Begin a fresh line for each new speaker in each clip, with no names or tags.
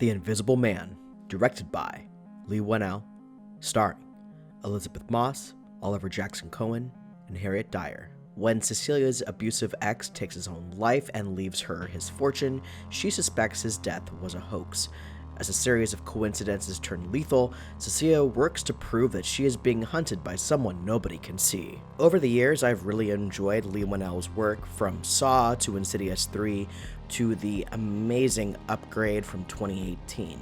The Invisible Man, directed by Leigh Whannell, starring Elisabeth Moss, Oliver Jackson-Cohen, and Harriet Dyer. When Cecilia's abusive ex takes his own life and leaves her his fortune, she suspects his death was a hoax. As a series of coincidences turn lethal, Cecilia works to prove that she is being hunted by someone nobody can see. Over the years, I've really enjoyed Leigh Whannell's work, from Saw to Insidious 3 to the amazing Upgrade from 2018.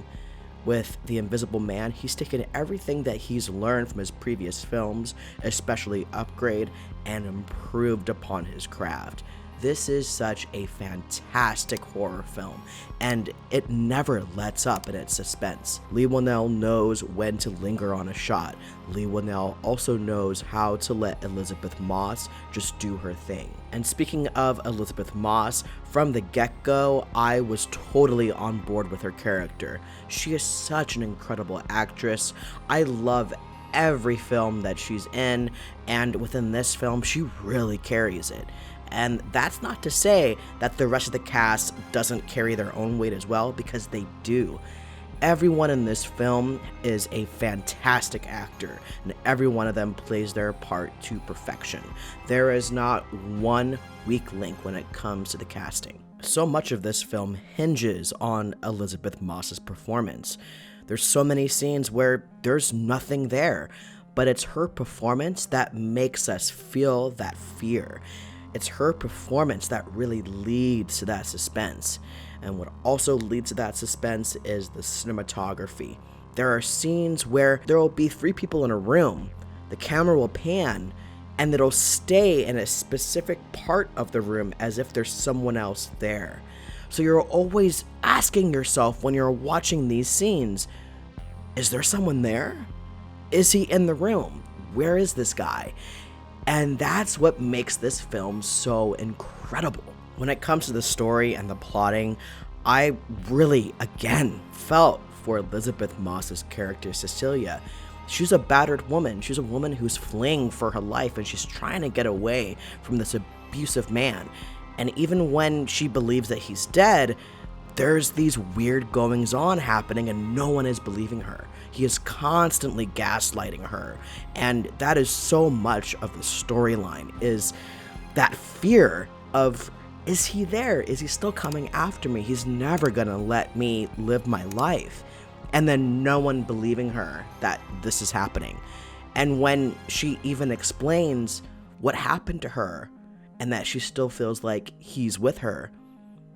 With The Invisible Man, he's taken everything that he's learned from his previous films, especially Upgrade, and improved upon his craft. This is such a fantastic horror film, and it never lets up in its suspense. Leigh Whannell knows when to linger on a shot. Leigh Whannell also knows how to let Elisabeth Moss just do her thing. And speaking of Elisabeth Moss, from the get-go, I was totally on board with her character. She is such an incredible actress. I love every film that she's in, and within this film, she really carries it. And that's not to say that the rest of the cast doesn't carry their own weight as well, because they do. Everyone in this film is a fantastic actor, and every one of them plays their part to perfection. There is not one weak link when it comes to the casting. So much of this film hinges on Elisabeth Moss's performance. There's so many scenes where there's nothing there, but it's her performance that makes us feel that fear. It's her performance that really leads to that suspense. And what also leads to that suspense is the cinematography. There are scenes where there will be 3 people in a room, the camera will pan, and it'll stay in a specific part of the room as if there's someone else there. So you're always asking yourself when you're watching these scenes, is there someone there? Is he in the room? Where is this guy? And that's what makes this film so incredible. When it comes to the story and the plotting, I really, again, felt for Elisabeth Moss's character, Cecilia. She's a battered woman. She's a woman who's fleeing for her life, and she's trying to get away from this abusive man. And even when she believes that he's dead, there's these weird goings-on happening, and no one is believing her. He is constantly gaslighting her, and that is so much of the storyline, is that fear of, is he there? Is he still coming after me? He's never gonna let me live my life. And then no one believing her that this is happening. And when she even explains what happened to her and that she still feels like he's with her,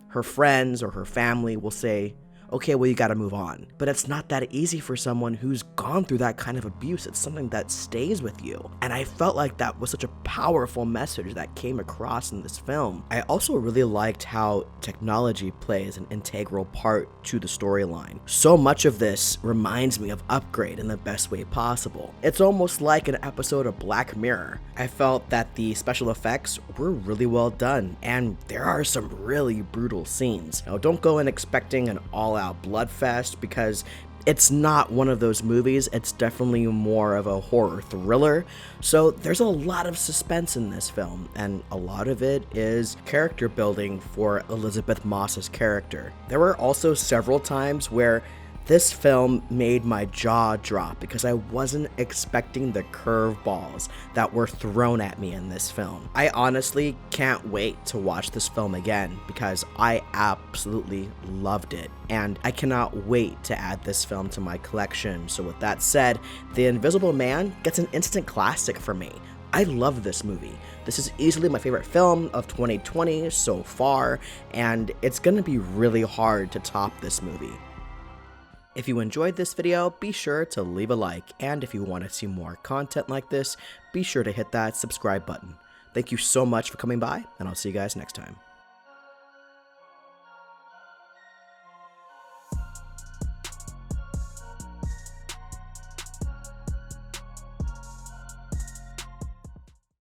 her friends or her family will say, okay, well, you gotta move on. But it's not that easy for someone who's gone through that kind of abuse. It's something that stays with you. And I felt like that was such a powerful message that came across in this film. I also really liked how technology plays an integral part to the storyline. So much of this reminds me of Upgrade in the best way possible. It's almost like an episode of Black Mirror. I felt that the special effects were really well done, and there are some really brutal scenes. Now, don't go in expecting an all-out bloodfest, because it's not one of those movies. It's definitely more of a horror thriller. So there's a lot of suspense in this film, and a lot of it is character building for Elisabeth Moss's character. There were also several times where this film made my jaw drop because I wasn't expecting the curveballs that were thrown at me in this film. I honestly can't wait to watch this film again because I absolutely loved it, and I cannot wait to add this film to my collection. So with that said, The Invisible Man gets an instant classic for me. I love this movie. This is easily my favorite film of 2020 so far, and it's gonna be really hard to top this movie. If you enjoyed this video, be sure to leave a like, and if you want to see more content like this, be sure to hit that subscribe button. Thank you so much for coming by, and I'll see you guys next time.